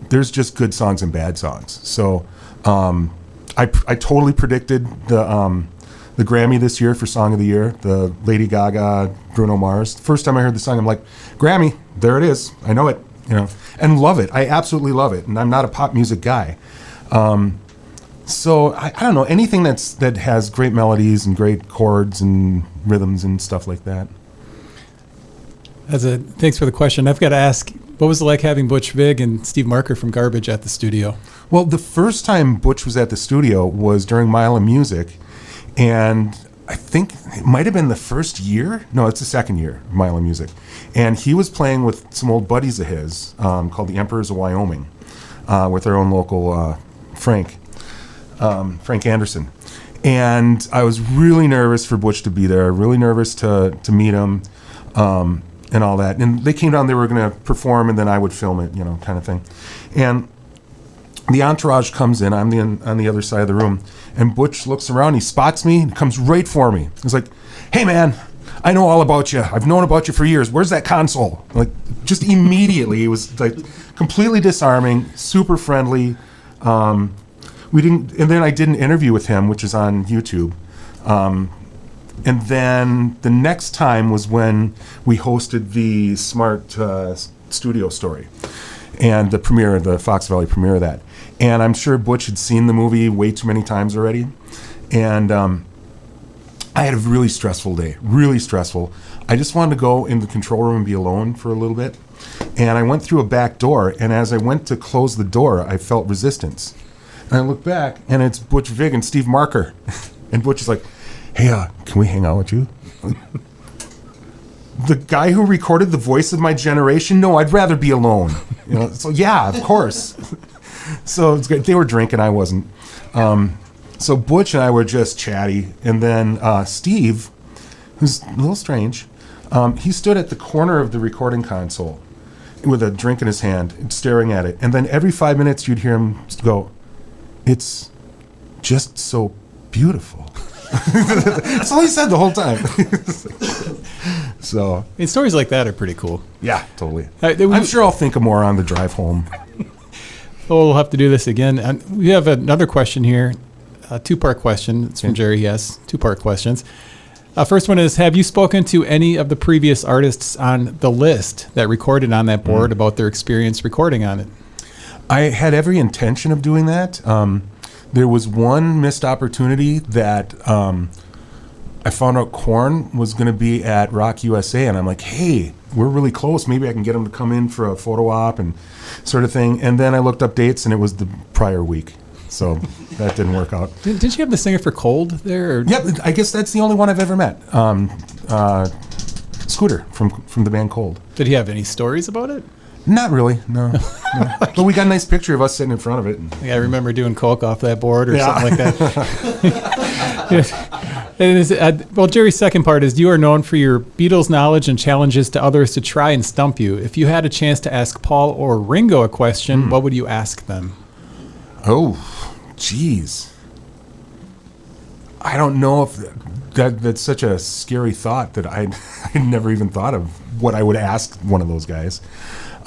There's just good songs and bad songs. So I totally predicted the Grammy this year for Song of the Year, the Lady Gaga, Bruno Mars. The first time I heard the song, I'm like, Grammy, there it is. I know it, you know, and love it. I absolutely love it. And I'm not a pop music guy. So I don't know, anything that has great melodies and great chords and rhythms and stuff like that. Thanks for the question. I've got to ask, What was it like having Butch Vig and Steve Marker from Garbage at the studio? Well, the first time Butch was at the studio was during Mile of Music, and I think it might have been the first year. No, it's the second year of Mile of Music. And he was playing with some old buddies of his called the Emperors of Wyoming with their own local Frank Anderson. And I was really nervous for Butch to be there, really nervous to meet him and all that. And they came down, they were going to perform, and then I would film it, kind of thing. And the entourage comes in, I'm on the other side of the room, and Butch looks around, he spots me, and comes right for me. He's like, "Hey man, I know all about you. I've known about you for years. Where's that console?" Like, just immediately, it was like completely disarming, super friendly. And then I did an interview with him, which is on YouTube. And then the next time was when we hosted the Smart Studio Story and the Fox Valley premiere of that. And I'm sure Butch had seen the movie way too many times already. And I had a really stressful day, really stressful. I just wanted to go in the control room and be alone for a little bit. And I went through a back door, and as I went to close the door, I felt resistance. And I look back, and it's Butch Vig and Steve Marker. And Butch is like, "Hey, can we hang out with you?" The guy who recorded the voice of my generation? No, I'd rather be alone. So yeah, of course. So it's good. They were drinking, I wasn't. So Butch and I were just chatty. And then Steve, who's a little strange, he stood at the corner of the recording console with a drink in his hand, staring at it. And then every 5 minutes you'd hear him go, "It's just so beautiful." That's all he said the whole time. So, Stories like that are pretty cool. Yeah, totally. I'm sure I'll think of more on the drive home. We'll have to do this again. And we have another question here, a two-part question. It's from Jerry. Yes, two-part questions. First one is, have you spoken to any of the previous artists on the list that recorded on that board about their experience recording on it? I had every intention of doing that. There was one missed opportunity that I found out Korn was going to be at Rock USA, and I'm like, "Hey, we're really close. Maybe I can get them to come in for a photo op and sort of thing." And then I looked up dates, and it was the prior week, so that didn't work out. Didn't you have the singer for Cold there? Or? Yeah, I guess that's the only one I've ever met. Scooter from the band Cold. Did he have any stories about it? Not really, no. But we got a nice picture of us sitting in front of it. Yeah, I remember doing coke off that board or something like that. Well, Jerry's second part is, you are known for your Beatles knowledge and challenges to others to try and stump you. If you had a chance to ask Paul or Ringo a question, what would you ask them? Oh, geez. I don't know if that's such a scary thought that I never even thought of what I would ask one of those guys.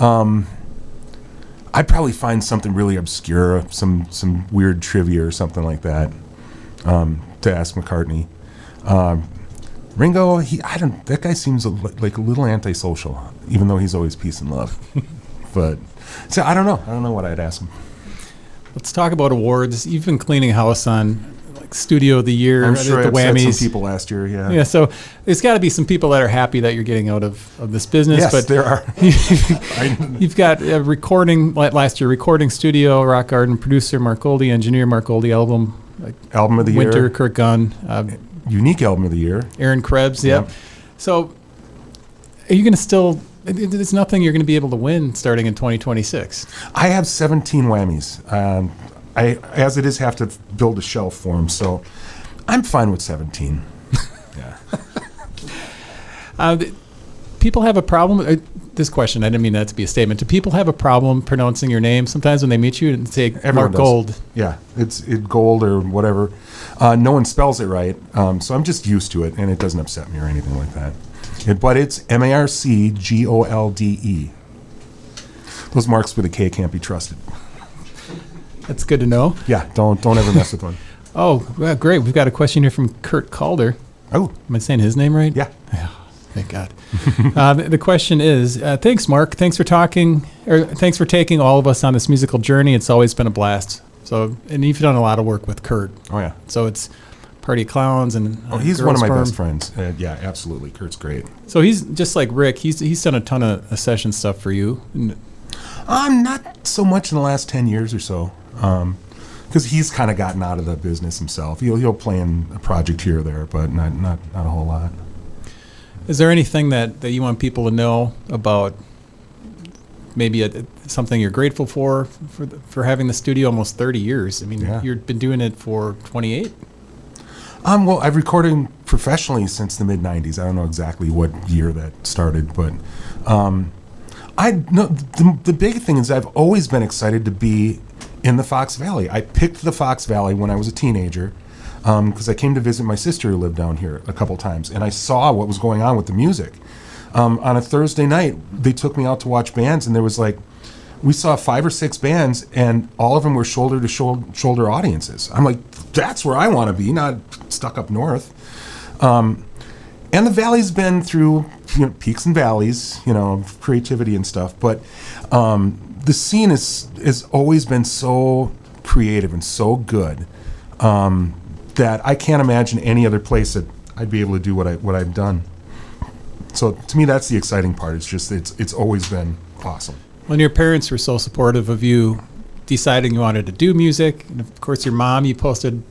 I'd probably find something really obscure, some weird trivia or something like that, to ask McCartney. Ringo, that guy seems like a little antisocial, even though he's always peace and love. But so I don't know what I'd ask him. Let's talk about awards. You've been cleaning house on Studio of the Year. I'm sure the I Whammies. upset some people last year, yeah. Yeah, so there's got to be some people that are happy that you're getting out of this business. Yes, but there are. You've got a recording, last year, recording studio, Rock Garden, producer Marc Golde, engineer Marc Golde, album of the Winter, year. Kurt Gunn. Unique album of the year. Aaron Krebs, yep. So are you going to still... There's nothing you're going to be able to win starting in 2026. I have 17 whammies. I, as it is, have to build a shelf for them, so I'm fine with 17. Yeah. People have a problem. This question, I didn't mean that to be a statement. Do people have a problem pronouncing your name sometimes when they meet you and say Marc Golde? Yeah, it's Gold or whatever. No one spells it right, so I'm just used to it, and it doesn't upset me or anything like that. But it's MarcGolde. Those marks with a K can't be trusted. That's good to know. Yeah, don't ever mess with one. Oh, well, great. We've got a question here from Kurt Calder. Oh. Am I saying his name right? Yeah. Thank God. The question is, thanks, Marc. Thanks for taking all of us on this musical journey. It's always been a blast. So, and you've done a lot of work with Kurt. Oh, yeah. So it's Party Clowns and He's Girl one of my Sperm. best friends. Yeah, absolutely. Kurt's great. So he's just like Rick. He's done a ton of session stuff for you. Not so much in the last 10 years or so, because he's kind of gotten out of the business himself. He'll play in a project here or there, but not a whole lot. Is there anything that you want people to know about? Maybe something you're grateful for having the studio almost 30 years. I mean, Yeah. you've been doing it for 28. Well, I've recorded professionally since the mid '90s. I don't know exactly what year that started, but I know the big thing is I've always been excited to be in the Fox Valley. I picked the Fox Valley when I was a teenager because I came to visit my sister who lived down here a couple times, and I saw what was going on with the music. On a Thursday night, they took me out to watch bands, and there was we saw 5 or 6 bands, and all of them were shoulder to shoulder audiences. I'm like, that's where I want to be, not stuck up north. And the valley's been through peaks and valleys, of creativity and stuff. But the scene has always been so creative and so good that I can't imagine any other place that I'd be able to do what I've done. So to me, that's the exciting part. It's just it's always been awesome. When your parents were so supportive of you deciding you wanted to do music, and of course your mom, you posted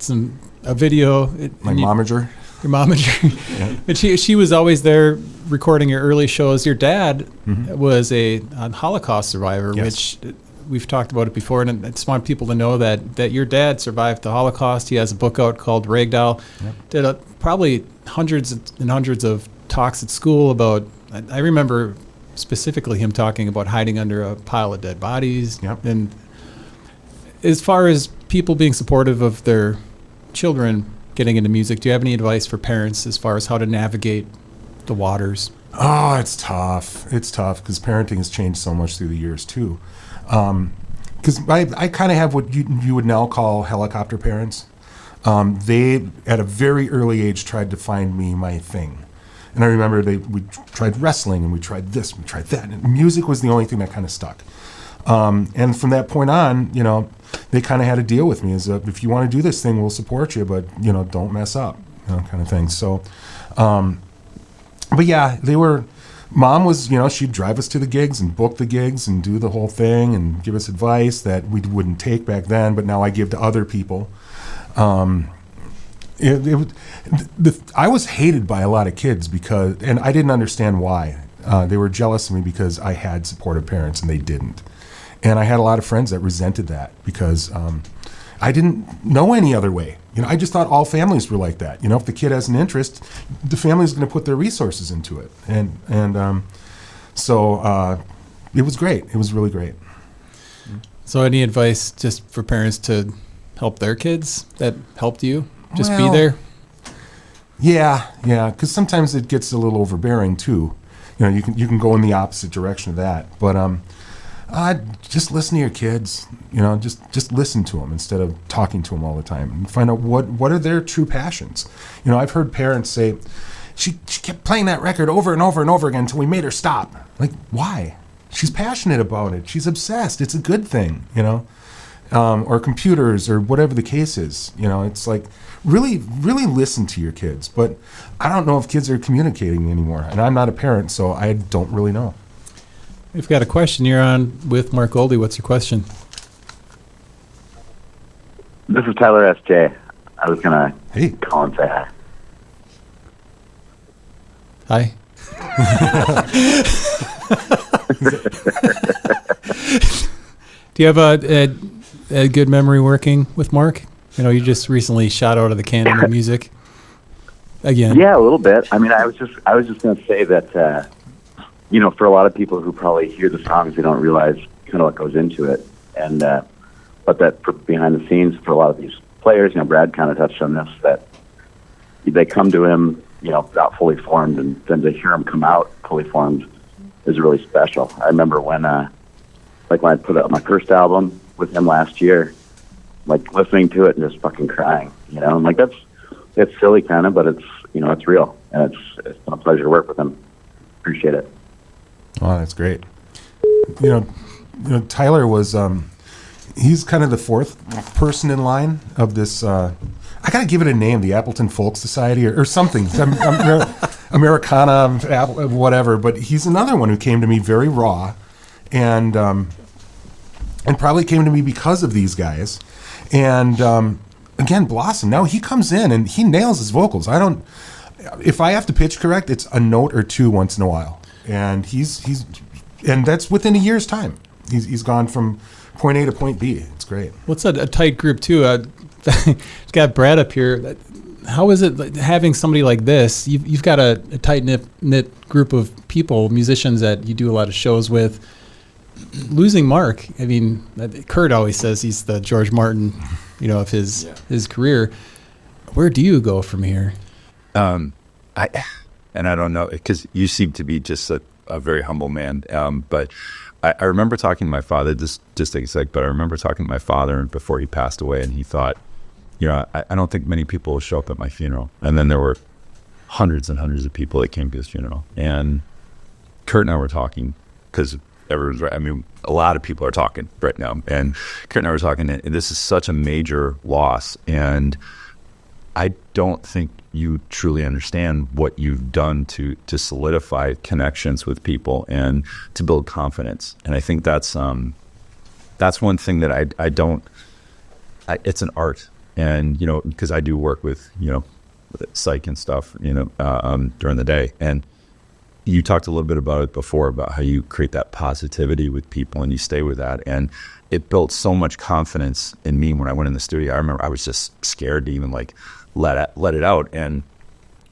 a video. My momager. Your momager. Yeah. And she was always there recording your early shows. Your dad was a Holocaust survivor, Yes. which we've talked about it before, and I just want people to know that your dad survived the Holocaust. He has a book out called Ragdoll. Yep. Did probably hundreds and hundreds of talks at school about, I remember specifically him talking about hiding under a pile of dead bodies. Yep. And as far as people being supportive of their children getting into music, do you have any advice for parents as far as how to navigate the waters? Oh, it's tough. It's tough because parenting has changed so much through the years too. Because I kind of have what you would now call helicopter parents. They, at a very early age, tried to find me my thing. And I remember we tried wrestling, and we tried this, we tried that. And music was the only thing that kind of stuck. And from that point on, they kind of had a deal with me is if you want to do this thing, we'll support you, but, don't mess up, kind of thing. So, but yeah, Mom was, she'd drive us to the gigs and book the gigs and do the whole thing and give us advice that we wouldn't take back then, but now I give to other people. I was hated by a lot of kids and I didn't understand why. They were jealous of me because I had supportive parents and they didn't. And I had a lot of friends that resented that because I didn't know any other way. I just thought all families were like that. If the kid has an interest, the family's going to put their resources into it. So it was great. It was really great. So any advice just for parents to help their kids that helped you? Just be Well, there? Yeah, because sometimes it gets a little overbearing too. You can go in the opposite direction of that. But just listen to your kids. Just listen to them instead of talking to them all the time, and find out what are their true passions. I've heard parents say, she kept playing that record over and over and over again until we made her stop. Like, why? She's passionate about it. She's obsessed. It's a good thing, or computers or whatever the case is. It's like really, really listen to your kids. But I don't know if kids are communicating anymore, and I'm not a parent, so I don't really know. We've got a question. You're on with Marc Golde. What's your question? This is Tyler S.J. I was going Hey. to call and say hi. Hi. Do you have a good memory working with Marc? You just recently shot out of the canon of music again. Yeah, a little bit. I mean, I was just going to say that, for a lot of people who probably hear the songs, they don't realize kind of what goes into it. And, but that for behind the scenes for a lot of these players, Brad kind of touched on this, that they come to him, not fully formed, and then to hear him come out fully formed is really special. I remember when I put out my first album with him last year, listening to it and just fucking crying, I'm like, it's silly kind of, but it's, it's real. And it's been a pleasure to work with him. Appreciate it. Oh, that's great. Tyler was, he's kind of the fourth person in line of this I got to give it a name, the Appleton Folk Society or something. Americana, whatever. But he's another one who came to me very raw, and probably came to me because of these guys. And again, Blossom. Now he comes in and he nails his vocals. If I have to pitch correct, it's a note or two once in a while, and and that's within a year's time. He's gone from point A to point B. It's great. Well, it's a tight group too. Got Brad up here. How is it having somebody like this? You've got a tight knit group of people, musicians that you do a lot of shows with. Losing Marc, I mean, Kurt always says he's the George Martin, of his career. Where do you go from here? I don't know, because you seem to be just a very humble man. But I remember talking to my father. Just take a sec. But I remember talking to my father before he passed away, and he thought, I don't think many people will show up at my funeral. And then there were hundreds and hundreds of people that came to his funeral. And Kurt and I were talking because everyone's right. I mean, a lot of people are talking right now. And Kurt and I were talking, and this is such a major loss. And I don't think you truly understand what you've done to solidify connections with people and to build confidence. And I think that's one thing that I don't. It's an art, and because I do work with with psych and stuff during the day, and you talked a little bit about it before about how you create that positivity with people and you stay with that, and it built so much confidence in me when I went in the studio. I remember I was just scared to even let it out, and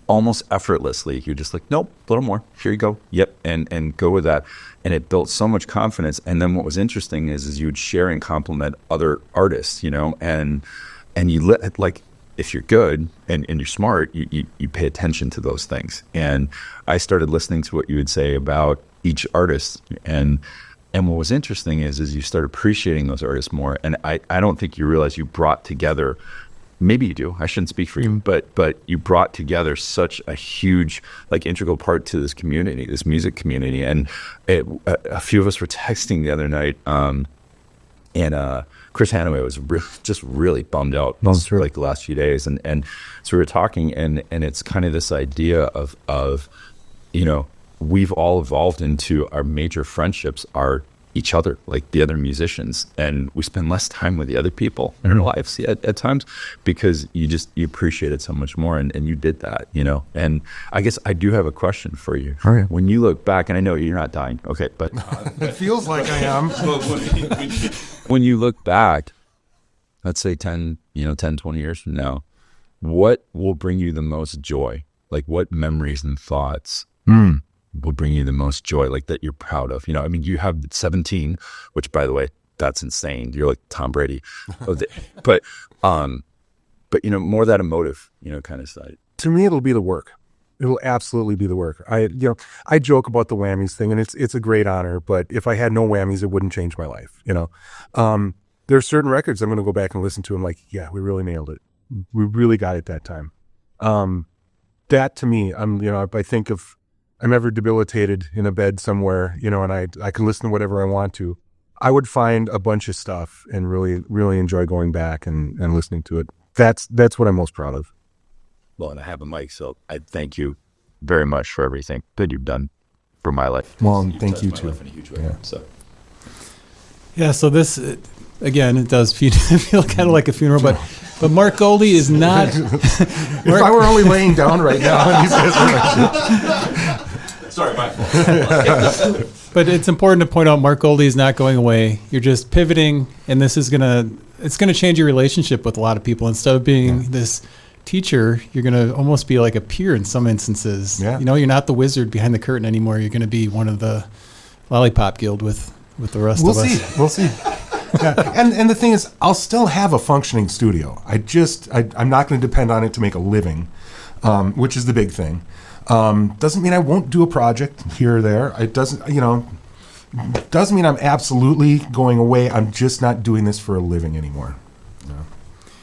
almost effortlessly you're just like, nope, a little more, here you go, yep, and go with that. And it built so much confidence. And then what was interesting is you would share and compliment other artists, and you if you're good and you're smart, you pay attention to those things. And I started listening to what you would say about each artist, and what was interesting is you start appreciating those artists more. And I don't think you realize you brought together, maybe you do, I shouldn't speak for you, but you brought together such a huge, integral part to this community, this music community. And a few of us were texting the other night, and Chris Hanaway was just really bummed out the last few days. And so we were talking, and it's kind of this idea of we've all evolved into our major friendships are each other, like the other musicians, and we spend less time with the other people in our lives at times because you appreciate it so much more, and you did that, And I guess I do have a question for you. Oh, yeah. When you look back, and I know you're not dying, okay, but it feels like I am. When you look back, let's say 10, 20 years from now, what will bring you the most joy? Like what memories and thoughts will bring you the most joy, that you're proud of? I mean, you have 17, which, by the way, that's insane. You're like Tom Brady. but more that emotive, kind of side. To me, it'll be the work. It'll absolutely be the work. I joke about the whammies thing, and it's a great honor, but if I had no whammies, it wouldn't change my life. There are certain records I'm going to go back and listen to. I'm like, yeah, we really nailed it. We really got it that time. That to me, I think if I'm ever debilitated in a bed somewhere, and I can listen to whatever I want to, I would find a bunch of stuff and really, really enjoy going back and listening to it. That's what I'm most proud of. Well, and I have a mic, so I thank you very much for everything that you've done for my life. Well, and thank you too. In a huge way, Yeah, so this, again, it does feel kind of like a funeral, but Marc Golde is not. If I were only laying down right now, and these guys were sorry, my fault. But it's important to point out Marc Golde is not going away. You're just pivoting, and this is it's gonna change your relationship with a lot of people. Instead of being this teacher, you're gonna almost be like a peer in some instances. Yeah. You're not the wizard behind the curtain anymore. You're gonna be one of the Lollipop Guild with the rest of us. We'll see. Yeah. And the thing is, I'll still have a functioning studio. I'm not going to depend on it to make a living, which is the big thing. Doesn't mean I won't do a project here or there. It doesn't mean I'm absolutely going away. I'm just not doing this for a living anymore.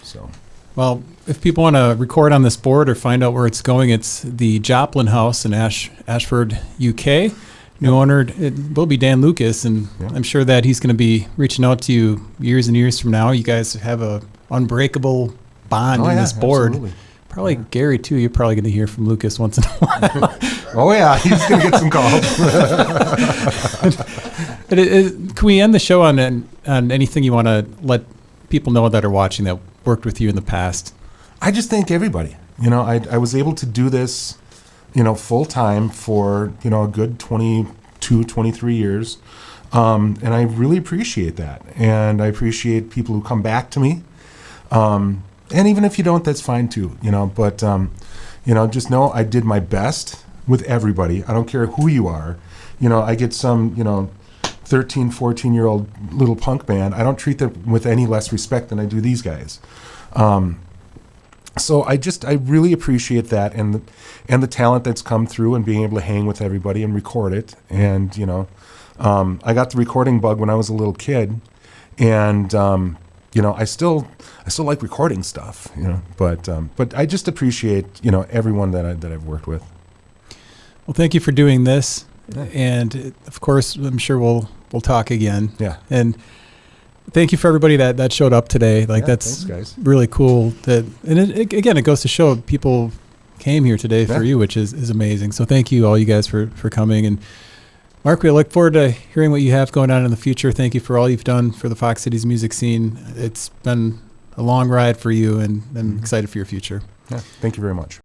So. Well, if people want to record on this board or find out where it's going, it's the Joplin House in Ashford, UK. New owner, it will be Dan Lucas, and I'm sure that he's going to be reaching out to you years and years from now. You guys have a unbreakable bond Oh, in yeah, this board. absolutely. Probably Gary too. You're probably going to hear from Lucas once in a while. Oh yeah, he's gonna get some calls. Can we end the show on anything you want to let people know that are watching that worked with you in the past? I just thank everybody. I was able to do this, full time for, a good 22, 23 years. And I really appreciate that. And I appreciate people who come back to me. And even if you don't, that's fine too, but, just know I did my best with everybody. I don't care who you are. I get some, 13, 14-year-old little punk band. I don't treat them with any less respect than I do these guys. So I really appreciate that and the talent that's come through and being able to hang with everybody and record it. And, I got the recording bug when I was a little kid, and, I still like recording stuff, but I just appreciate, everyone that I've worked with. Well, thank you for doing this. And of course, I'm sure we'll talk again. Yeah. And thank you for everybody that showed up today. That's thanks, guys. really cool. Again, it goes to show people came here today for you, which is amazing. So thank you all you guys for coming. And Marc, we look forward to hearing what you have going on in the future. Thank you for all you've done for the Fox Cities music scene. It's been a long ride for you, and I'm excited for your future. Yeah, thank you very much.